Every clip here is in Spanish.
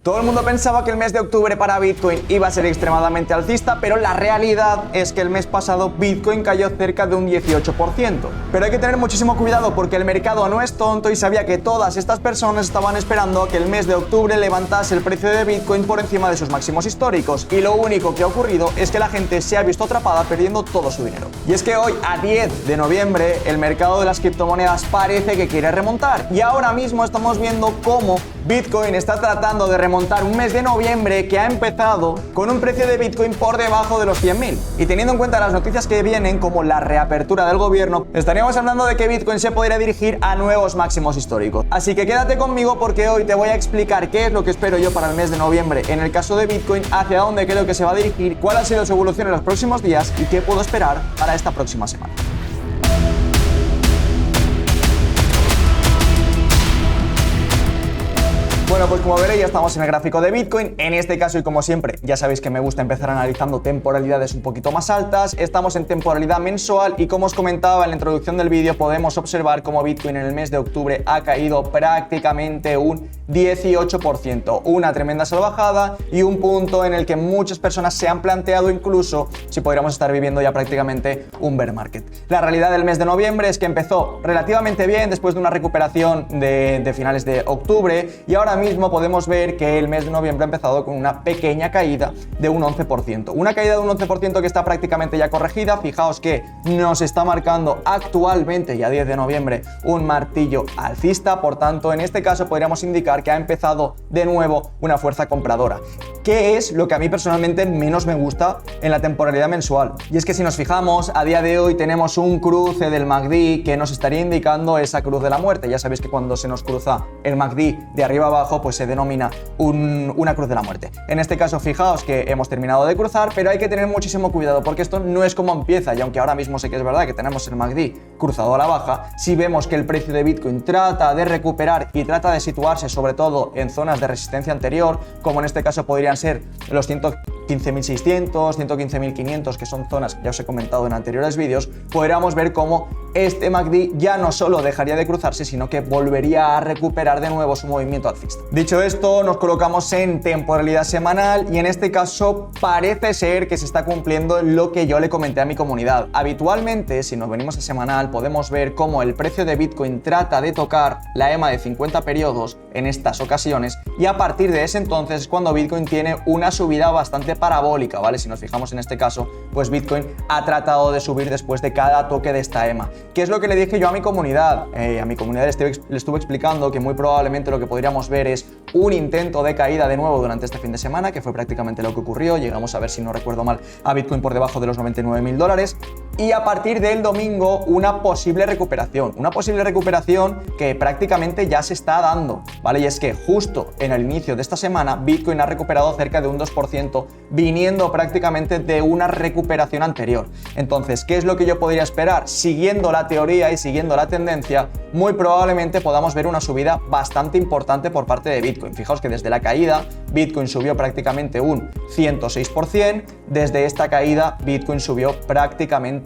Todo el mundo pensaba que el mes de octubre para Bitcoin iba a ser extremadamente alcista, pero la realidad es que el mes pasado Bitcoin cayó cerca de un 18%. Pero hay que tener muchísimo cuidado porque el mercado no es tonto y sabía que todas estas personas estaban esperando a que el mes de octubre levantase el precio de Bitcoin por encima de sus máximos históricos. Y lo único que ha ocurrido es que la gente se ha visto atrapada perdiendo todo su dinero. Y es que hoy, a 10 de noviembre, el mercado de las criptomonedas parece que quiere remontar. Y ahora mismo estamos viendo cómo Bitcoin está tratando de remontar un mes de noviembre que ha empezado con un precio de Bitcoin por debajo de los 100.000. Y teniendo en cuenta las noticias que vienen, como la reapertura del gobierno, estaríamos hablando de que Bitcoin se podría dirigir a nuevos máximos históricos. Así que quédate conmigo porque hoy te voy a explicar qué es lo que espero yo para el mes de noviembre en el caso de Bitcoin, hacia dónde creo que se va a dirigir, cuál ha sido su evolución en los próximos días y qué puedo esperar para esta próxima semana. Bueno, pues como veréis ya estamos en el gráfico de Bitcoin. En este caso, y como siempre, ya sabéis que me gusta empezar analizando temporalidades un poquito más altas. Estamos en temporalidad mensual y como os comentaba en la introducción del vídeo, podemos observar cómo Bitcoin en el mes de octubre ha caído prácticamente un 18%. Una tremenda salvajada y un punto en el que muchas personas se han planteado incluso si podríamos estar viviendo ya prácticamente un bear market. La realidad del mes de noviembre es que empezó relativamente bien después de una recuperación de finales de octubre y ahora mismo podemos ver que el mes de noviembre ha empezado con una pequeña caída de un 11%. Una caída de un 11% que está prácticamente ya corregida. Fijaos que nos está marcando actualmente, ya 10 de noviembre, un martillo alcista. Por tanto, en este caso podríamos indicar que ha empezado de nuevo una fuerza compradora. ¿Qué es lo que a mí personalmente menos me gusta en la temporalidad mensual? Y es que si nos fijamos, a día de hoy tenemos un cruce del MACD que nos estaría indicando esa cruz de la muerte. Ya sabéis que cuando se nos cruza el MACD de arriba abajo, pues se denomina una cruz de la muerte. En este caso, fijaos que hemos terminado de cruzar, pero hay que tener muchísimo cuidado porque esto no es como empieza. Y aunque ahora mismo sé que es verdad que tenemos el MACD cruzado a la baja, si vemos que el precio de Bitcoin trata de recuperar y trata de situarse sobre todo en zonas de resistencia anterior, como en este caso podrían ser los 115.600, 115.500, que son zonas que ya os he comentado en anteriores vídeos, podríamos ver cómo este MACD ya no solo dejaría de cruzarse, sino que volvería a recuperar de nuevo su movimiento alcista. Dicho esto, nos colocamos en temporalidad semanal y en este caso parece ser que se está cumpliendo lo que yo le comenté a mi comunidad. Habitualmente, si nos venimos a semanal, podemos ver cómo el precio de Bitcoin trata de tocar la EMA de 50 periodos en estas ocasiones y a partir de ese entonces es cuando Bitcoin tiene una subida bastante parabólica, ¿vale? Si nos fijamos en este caso, pues Bitcoin ha tratado de subir después de cada toque de esta EMA. ¿Qué es lo que le dije yo a mi comunidad? A mi comunidad le estuve explicando que muy probablemente lo que podríamos ver es un intento de caída de nuevo durante este fin de semana, que fue prácticamente lo que ocurrió. Llegamos a ver, si no recuerdo mal, a Bitcoin por debajo de los $99.000 y a partir del domingo una posible recuperación que prácticamente ya se está dando, ¿vale? Y es que justo en el inicio de esta semana Bitcoin ha recuperado cerca de un 2%, viniendo prácticamente de una recuperación anterior. Entonces, ¿qué es lo que yo podría esperar? Siguiendo la teoría y siguiendo la tendencia, muy probablemente podamos ver una subida bastante importante por parte de Bitcoin. Fijaos que desde la caída Bitcoin subió prácticamente un 106%, desde esta caída Bitcoin subió prácticamente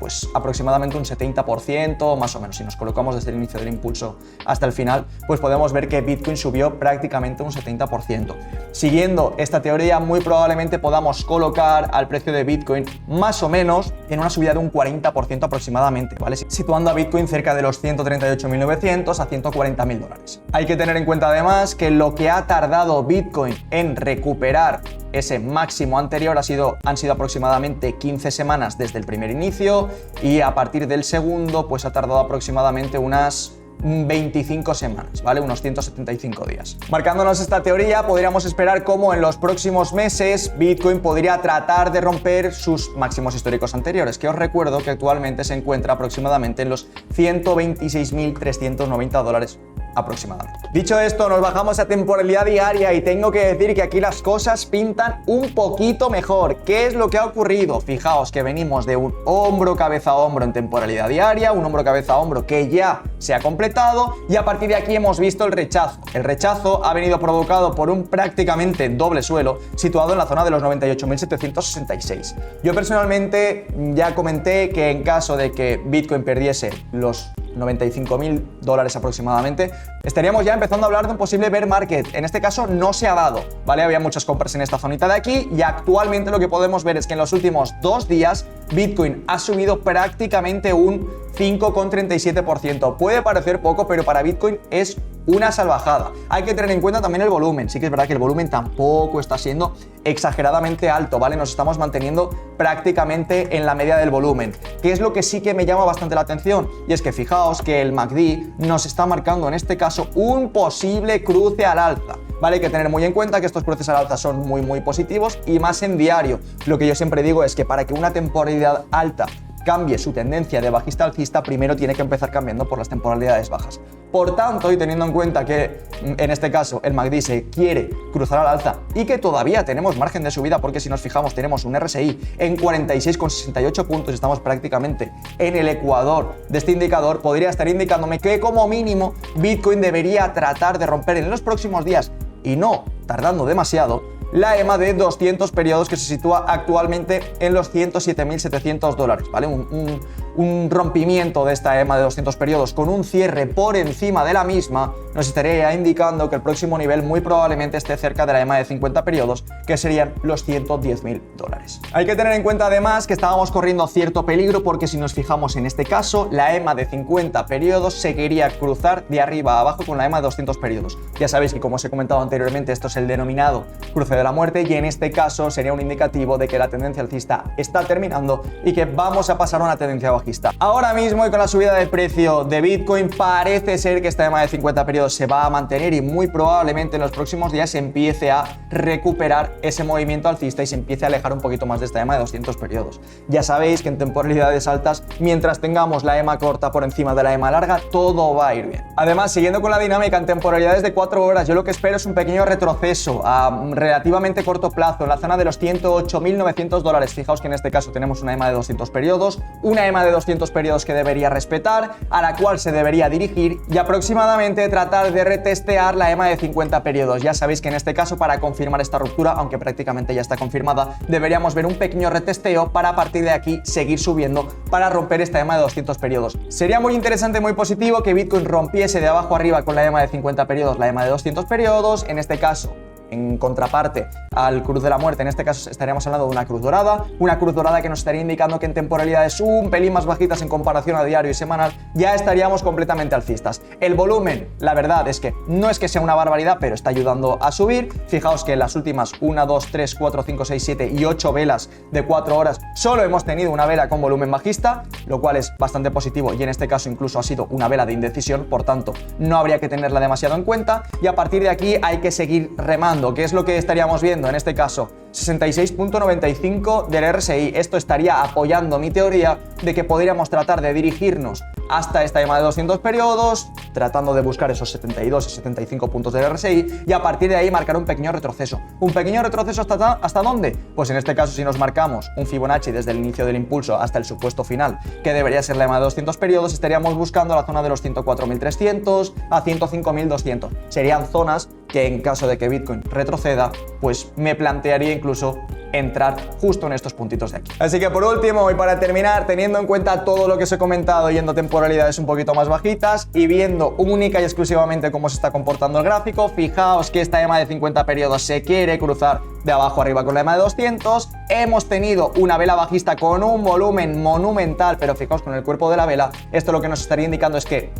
pues aproximadamente un 70% más o menos. Si nos colocamos desde el inicio del impulso hasta el final, pues podemos ver que Bitcoin subió prácticamente un 70%. Siguiendo esta teoría, muy probablemente podamos colocar al precio de Bitcoin más o menos en una subida de un 40% aproximadamente, ¿vale? Situando a Bitcoin cerca de los 138.900 a $140.000. Hay que tener en cuenta además que lo que ha tardado Bitcoin en recuperar ese máximo anterior han sido aproximadamente 15 semanas desde el primer inicio y a partir del segundo pues ha tardado aproximadamente unas 25 semanas, ¿vale? Unos 175 días. Marcándonos esta teoría, podríamos esperar cómo en los próximos meses Bitcoin podría tratar de romper sus máximos históricos anteriores, que os recuerdo que actualmente se encuentra aproximadamente en los $126.390 aproximadamente. Dicho esto, nos bajamos a temporalidad diaria y tengo que decir que aquí las cosas pintan un poquito mejor. ¿Qué es lo que ha ocurrido? Fijaos que venimos de un hombro cabeza a hombro en temporalidad diaria, un hombro cabeza a hombro que ya se ha completado y a partir de aquí hemos visto el rechazo. El rechazo ha venido provocado por un prácticamente doble suelo situado en la zona de los 98.766. Yo personalmente ya comenté que en caso de que Bitcoin perdiese los $95.000 aproximadamente, estaríamos ya empezando a hablar de un posible bear market. En este caso no se ha dado, ¿vale? Había muchas compras en esta zonita de aquí y actualmente lo que podemos ver es que en los últimos 2 días Bitcoin ha subido prácticamente un 5,37%. Puede parecer poco, pero para Bitcoin es una salvajada. Hay que tener en cuenta también el volumen. Sí que es verdad que el volumen tampoco está siendo exageradamente alto, ¿vale? Nos estamos manteniendo prácticamente en la media del volumen. ¿Qué es lo que sí que me llama bastante la atención? Y es que fijaos que el MACD nos está marcando en este caso un posible cruce al alza. Vale, hay que tener muy en cuenta que estos cruces al alza son muy positivos y más en diario. Lo que yo siempre digo es que para que una temporalidad alta cambie su tendencia de bajista alcista, primero tiene que empezar cambiando por las temporalidades bajas. Por tanto, y teniendo en cuenta que en este caso el MACD se quiere cruzar al alza y que todavía tenemos margen de subida, porque si nos fijamos tenemos un RSI en 46,68 puntos, estamos prácticamente en el ecuador de este indicador, podría estar indicándome que como mínimo Bitcoin debería tratar de romper en los próximos días, y no tardando demasiado, la EMA de 200 periodos que se sitúa actualmente en los $107.700, ¿vale? Un rompimiento de esta EMA de 200 periodos con un cierre por encima de la misma nos estaría indicando que el próximo nivel muy probablemente esté cerca de la EMA de 50 periodos, que serían los $110.000. Hay que tener en cuenta además que estábamos corriendo cierto peligro, porque si nos fijamos en este caso, la EMA de 50 periodos se quería cruzar de arriba a abajo con la EMA de 200 periodos. Ya sabéis que, como os he comentado anteriormente, esto es el denominado cruce de la muerte, y en este caso sería un indicativo de que la tendencia alcista está terminando y que vamos a pasar a una tendencia bajista. Ahora mismo, y con la subida de precio de Bitcoin, parece ser que esta EMA de 50 periodos se va a mantener y muy probablemente en los próximos días se empiece a recuperar ese movimiento alcista y se empiece a alejar un poquito más de esta EMA de 200 periodos. Ya sabéis que en temporalidades altas, mientras tengamos la EMA corta por encima de la EMA larga, todo va a ir bien. Además, siguiendo con la dinámica en temporalidades de 4 horas, yo lo que espero es un pequeño retroceso a relativamente corto plazo en la zona de los $108.900. Fijaos que en este caso tenemos una EMA de 200 periodos, una EMA de 200 periodos que debería respetar, a la cual se debería dirigir, y aproximadamente tratar de retestear la EMA de 50 periodos. Ya sabéis que en este caso, para confirmar esta ruptura, aunque prácticamente ya está confirmada, deberíamos ver un pequeño retesteo para a partir de aquí seguir subiendo para romper esta EMA de 200 periodos. Sería muy interesante, muy positivo que Bitcoin rompiese de abajo arriba con la EMA de 50 periodos, la EMA de 200 periodos, en este caso en contraparte al cruz de la muerte. En este caso estaríamos hablando de una cruz dorada que nos estaría indicando que en temporalidades un pelín más bajitas en comparación a diario y semanal ya estaríamos completamente alcistas. El volumen, la verdad es que no es que sea una barbaridad, pero está ayudando a subir. Fijaos que en las últimas 1, 2, 3, 4, 5, 6, 7 y 8 velas de 4 horas solo hemos tenido una vela con volumen bajista, lo cual es bastante positivo, y en este caso incluso ha sido una vela de indecisión, por tanto no habría que tenerla demasiado en cuenta, y a partir de aquí hay que seguir remando. ¿Qué es lo que estaríamos viendo en este caso? 66,95 del RSI. Esto estaría apoyando mi teoría de que podríamos tratar de dirigirnos hasta esta EMA de 200 periodos, tratando de buscar esos 72 y 75 puntos del RSI, y a partir de ahí marcar un pequeño retroceso. ¿Un pequeño retroceso hasta dónde? Pues en este caso, si nos marcamos un Fibonacci desde el inicio del impulso hasta el supuesto final, que debería ser la EMA de 200 periodos, estaríamos buscando la zona de los 104.300 a 105.200. Serían zonas que, en caso de que Bitcoin retroceda, pues me plantearía incluso entrar justo en estos puntitos de aquí. Así que por último, y para terminar, teniendo en cuenta todo lo que os he comentado, yendo temporalidades un poquito más bajitas y viendo única y exclusivamente cómo se está comportando el gráfico, fijaos que esta EMA de 50 periodos se quiere cruzar de abajo arriba con la EMA de 200. Hemos tenido una vela bajista con un volumen monumental, pero fijaos con el cuerpo de la vela, esto lo que nos estaría indicando es que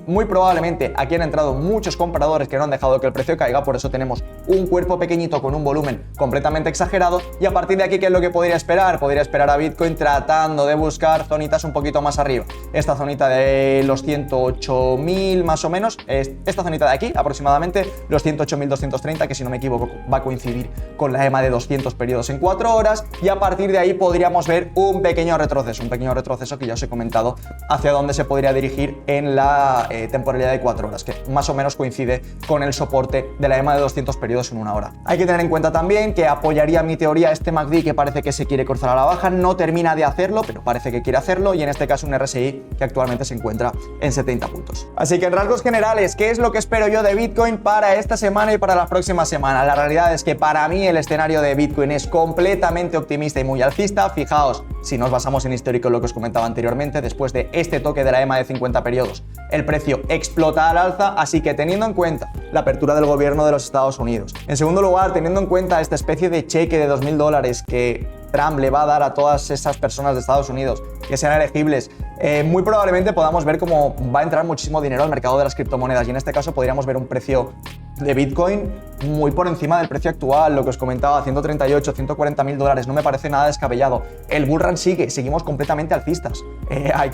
muy probablemente aquí han entrado muchos compradores que no han dejado que el precio caiga, por eso tenemos un cuerpo pequeñito con un volumen completamente exagerado, y a partir de aquí, ¿qué es lo que podría esperar? Podría esperar a Bitcoin tratando de buscar zonitas un poquito más arriba. Esta zonita de los 108.000 más o menos, esta zonita de aquí aproximadamente, los 108.230, que si no me equivoco va a coincidir con la EMA de 200 periodos en 4 horas, y a partir de ahí podríamos ver un pequeño retroceso que ya os he comentado hacia dónde se podría dirigir en la temporalidad de 4 horas, que más o menos coincide con el soporte de la EMA de 200 periodos en 1 hora. Hay que tener en cuenta también que apoyaría mi teoría este MACD, que parece que se quiere cruzar a la baja, no termina de hacerlo, pero parece que quiere hacerlo, y en este caso un RSI que actualmente se encuentra en 70 puntos. Así que en rasgos generales, ¿qué es lo que espero yo de Bitcoin para esta semana y para la próxima semana? La realidad es que para mí el escenario de Bitcoin es completamente optimista y muy alcista. Fijaos, si nos basamos en histórico en lo que os comentaba anteriormente, después de este toque de la EMA de 50 periodos, el precio explota al alza, así que teniendo en cuenta la apertura del gobierno de los Estados Unidos. En segundo lugar, teniendo en cuenta esta especie de cheque de $2.000 que Trump le va a dar a todas esas personas de Estados Unidos que sean elegibles, muy probablemente podamos ver cómo va a entrar muchísimo dinero al mercado de las criptomonedas y en este caso podríamos ver un precio de Bitcoin muy por encima del precio actual, lo que os comentaba, 138, 140 mil dólares, no me parece nada descabellado. El bull run seguimos completamente alcistas.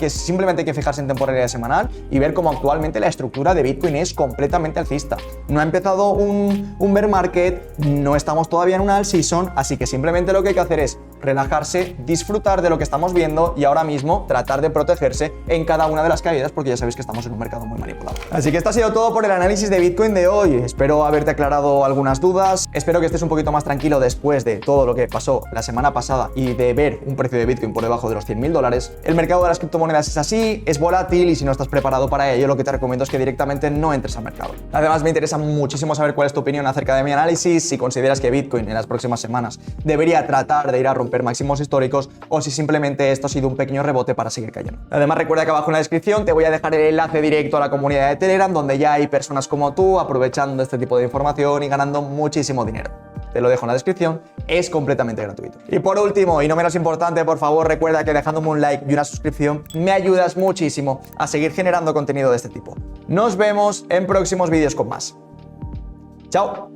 Simplemente hay que fijarse en temporalidad semanal y ver cómo actualmente la estructura de Bitcoin es completamente alcista. No ha empezado un bear market, no estamos todavía en una alt season, así que simplemente lo que hay que hacer es relajarse, disfrutar de lo que estamos viendo y ahora mismo tratar de protegerse en cada una de las caídas porque ya sabéis que estamos en un mercado muy manipulado. Así que esto ha sido todo por el análisis de Bitcoin de hoy. Espero haberte aclarado algunas dudas, espero que estés un poquito más tranquilo después de todo lo que pasó la semana pasada y de ver un precio de Bitcoin por debajo de los $100.000. El mercado de las criptomonedas es así, es volátil y si no estás preparado para ello, lo que te recomiendo es que directamente no entres al mercado. Además, me interesa muchísimo saber cuál es tu opinión acerca de mi análisis, si consideras que Bitcoin en las próximas semanas debería tratar de ir a romper máximos históricos o si simplemente esto ha sido un pequeño rebote para seguir cayendo. Además, recuerda que abajo en la descripción te voy a dejar el enlace directo a la comunidad de Telegram donde ya hay personas como tú aprovechando este tipo de información y ganando muchísimo dinero. Te lo dejo en la descripción, es completamente gratuito. Y por último, y no menos importante, por favor recuerda que dejándome un like y una suscripción me ayudas muchísimo a seguir generando contenido de este tipo. Nos vemos en próximos vídeos con más. ¡Chao!